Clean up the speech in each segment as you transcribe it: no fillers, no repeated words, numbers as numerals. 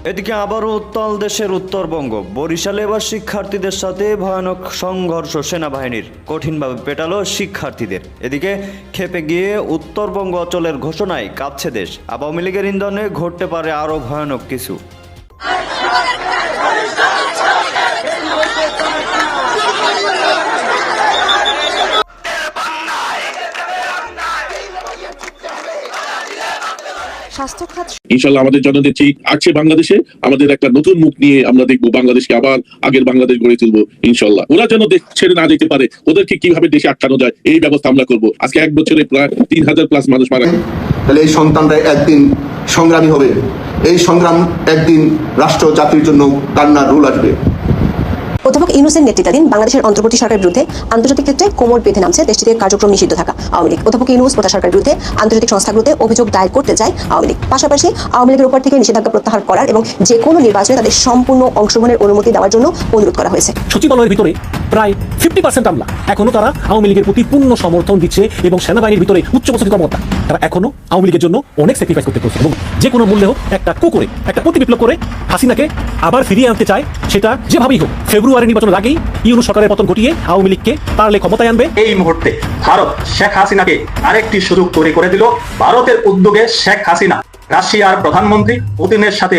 এদিকে আবারও উত্তাল দেশের উত্তরবঙ্গ। বরিশালে এবার শিক্ষার্থীদের সাথে ভয়ানক সংঘর্ষ, সেনাবাহিনীর কঠিনভাবে পেটালো শিক্ষার্থীদের। এদিকে খেপে গিয়ে উত্তরবঙ্গ অচলের ঘোষণায় কাঁপছে দেশ। আওয়ামী লীগের ইন্ধনে ঘটতে পারে আরও ভয়ানক কিছু। স্বাস্থ্য খাত ইনশাল্লাহ আমাদের জননেত্রী আছে বাংলাদেশে, আমাদের একটা নতুন মুখ নিয়ে আমরা দেখবো বাংলাদেশকে আবার আগের বাংলাদেশ গড়ে তুলবো ইনশাল্লাহ। ওরা যেন দেশ ছেড়ে না যেতে পারে, ওদেরকে কিভাবে দেশে আটকানো যায় এই ব্যবস্থা আমরা করবো। আজকে 1 বছরে প্রায় 3000+ মানুষ মারা গেছে। তাহলে এই সন্তানরা একদিন সংগ্রামী হবে, এই সংগ্রাম একদিন রাষ্ট্র জাতির জন্য কান্নার রোল আসবে। অধ্যাপক ইউনূসের নেতৃত্বাধীন বাংলাদেশের অন্তর্বর্তী সরকারের বিরুদ্ধে আন্তর্জাতিক ক্ষেত্রে কোমর বেঁধে নামছে দেশটিতে কার্যক্রম নিষিদ্ধ থাকা আওয়ামী লীগ। অধ্যাপক ইউনূস প্রত্যয় সরকারের বিরুদ্ধে আন্তর্জাতিক সংস্থাগুলোতে অভিযোগ দায়ের করতে চায় আওয়ামী লীগ। পাশাপাশি আওয়ামী লীগের উপর থেকে নিষেধাজ্ঞা প্রত্যাহার করার এবং যে কোনো নির্বাচনে তাদের সম্পূর্ণ অংশগ্রহণের অনুমতি দেওয়ার জন্য অনুরোধ করা হয়েছে। সচিবালয়ের ভিতরে প্রায় 50% আমলা এখনো তারা আওয়ামী লীগের প্রতি পূর্ণ সমর্থন দিচ্ছে এবং সেনাবাহিনীর ভিতরে উচ্চপদস্থ কর্মকর্তা তারা এখনো আওয়ামী লীগের জন্য অনেক স্যাক্রিফাইস করতে পারছে এবং যে কোনো মূল্যে হোক একটা করে একটা প্রতি বিপ্লব করে হাসিনাকে আবার ফিরিয়ে আনতে চায়। সেটা যেভাবেই হোক ফেব্রুয়ারি নির্বাচনের আগেই ইউনূস সরকারের পতন ঘটিয়ে আওয়ামী লীগকে পারলে ক্ষমতায় আনবে। এই মুহূর্তে ভারত শেখ হাসিনাকে আরেকটি সুযোগ তৈরি করে দিল। ভারতের উদ্যোগে শেখ হাসিনা রাশিয়ার প্রধানমন্ত্রী পুতিনের সাথে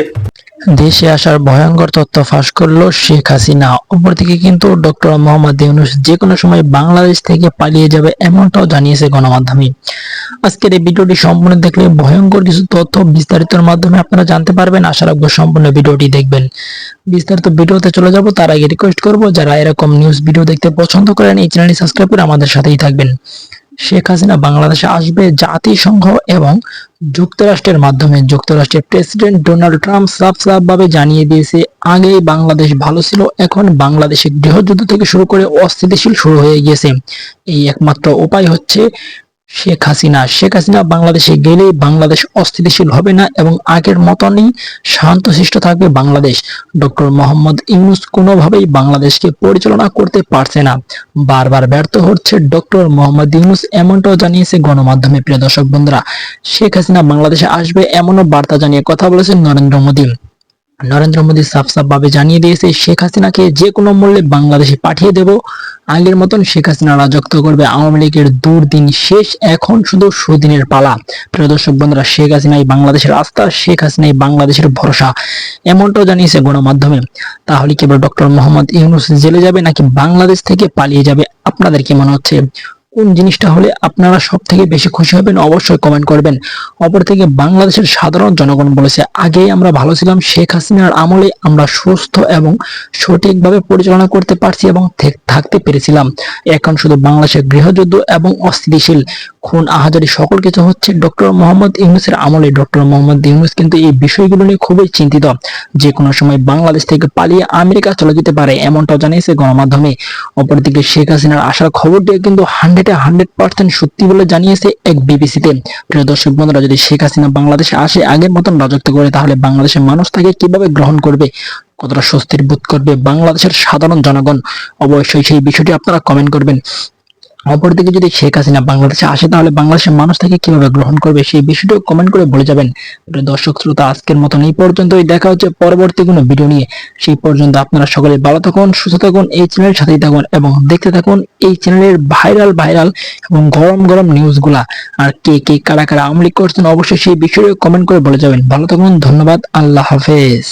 দেশে আসার ভয়ঙ্কর তথ্য ফাঁস করলো শেখ হাসিনা। অপরদিকে কিন্তু ডক্টর মোহাম্মদ ইউনূস যে কোনো সময় বাংলাদেশ থেকে পালিয়ে যাবে এমনটাও জানিয়েছে গণমাধ্যমে। আজকের এই ভিডিওটি সম্পূর্ণ দেখলে ভয়ঙ্কর কিছু তথ্য বিস্তারিতর মাধ্যমে আপনারা জানতে পারবেন। আশা রাখবো সম্পূর্ণ ভিডিওটি দেখবেন। বিস্তারিত ভিডিওতে চলে যাব তার আগে রিকোয়েস্ট করবো, যারা এরকম নিউজ ভিডিও দেখতে পছন্দ করেন এই চ্যানেলটি সাবস্ক্রাইব করে আমাদের সাথেই থাকবেন। শেখ হাসিনা বাংলাদেশে আসবে জাতিসংঘ এবং যুক্তরাষ্ট্রের মাধ্যমে। যুক্তরাষ্ট্রের প্রেসিডেন্ট ডোনাল্ড ট্রাম্প সাফ জানিয়ে দিয়েছে আগেই বাংলাদেশ ভালো ছিল, এখন বাংলাদেশে গৃহযুদ্ধ থেকে শুরু করে অস্থিতিশীল শুরু হয়ে গিয়েছে। এই একমাত্র উপায় হচ্ছে শেখ হাসিনা। শেখ হাসিনা বাংলাদেশে গেলেই বাংলাদেশ অস্থিতিশীল হবে না এবং আগের মতনই শান্তশিষ্ট থাকবে বাংলাদেশ। ডক্টর মোহাম্মদ ইউনূস কোনোভাবেই বাংলাদেশকে পরিচালনা করতে পারছে না, বারবার ব্যর্থ হচ্ছে ডক্টর মোহাম্মদ ইউনূস, এমনটাও জানিয়েছে গণমাধ্যমে। প্রিয় দর্শক বন্ধুরা, শেখ হাসিনা বাংলাদেশে আসবে এমনও বার্তা জানিয়ে কথা বলেছেন নরেন্দ্র মোদী। নরেন্দ্র মোদী সাফ জানিয়ে দিয়েছে শেখ হাসিনাকে যে কোনো মূল্যে বাংলাদেশে পাঠিয়ে দেব। আগের মতন শেখ হাসিনা রাজত্ব করবে। আওয়ামী লীগের দুর্দিন শেষ, এখন শুধু সুদিনের পালা। প্রিয় দর্শক বন্ধুরা, শেখ হাসিনাই বাংলাদেশের আস্থা, শেখ হাসিনাই বাংলাদেশের ভরসা, এমনটাও জানিয়েছে গণমাধ্যমে। তাহলে কেবল ডক্টর মোহাম্মদ ইউনূস জেলে যাবে নাকি বাংলাদেশ থেকে পালিয়ে যাবে? আপনাদের কি মনে হচ্ছে? কোন জিনিসটা হলে আপনারা সব থেকে বেশি খুশি হবেন অবশ্যই কমেন্ট করবেন। অপর থেকে বাংলাদেশের সাধারণ জনগণ বলেছে আগেই আমরা ভালো ছিলাম, শেখ হাসিনার আমলে আমরা সুস্থ এবং সঠিকভাবে পরিচালনা করতে পারছি এবং থাকতে পেরেছিলাম। এখন শুধু বাংলাদেশের গৃহযুদ্ধ এবং অস্থিতিশীল খুন আহাজারি সকল কিছু হচ্ছে ডক্টর মোহাম্মদ ইউনূসের আমলে। ডক্টর মোহাম্মদ ইউনূস কিন্তু এই বিষয়গুলো নিয়ে খুবই চিন্তিত। যে কোনো সময় বাংলাদেশ থেকে পালিয়ে আমেরিকা চলে যেতে পারে, এমনটাও জানিয়েছে গণমাধ্যমে। অপরদিকে শেখ হাসিনার আসার খবরটি কিন্তু 100% সত্যি বলে জানিয়েছে এক বিবিসিতে। প্রিয় দর্শক বন্ধুরা, যদি শেখ হাসিনা বাংলাদেশে আসে আগের মতন রাজত্ব করে, তাহলে বাংলাদেশের মানুষ তাকে কিভাবে গ্রহণ করবে, কতটা স্বস্তির বোধ করবে বাংলাদেশের সাধারণ জনগণ? অবশ্যই সেই বিষয়টি আপনারা কমেন্ট করবেন। অপরদিকে যদি শেখ হাসিনা বাংলাদেশে আসে তাহলে বাংলাদেশের মানুষ তাকে কিভাবে গ্রহণ করবে সেই বিষয়টিও কমেন্ট করে বলে যাবেন। দর্শক শ্রোতা, আজকের মতন এই পর্যন্তই। দেখা হচ্ছে পরবর্তী কোনো ভিডিও নিয়ে। সেই পর্যন্ত আপনারা সকলে ভালো থাকুন, সুস্থ থাকুন, এই চ্যানেলের সাথেই থাকুন এবং দেখতে থাকুন এই চ্যানেলের ভাইরাল এবং গরম নিউজগুলা। আর কে কারা আওয়ামী লীগ করছেন অবশ্যই সেই বিষয়ে কমেন্ট করে বলে যাবেন। ভালো থাকুন, ধন্যবাদ, আল্লাহ হাফেজ।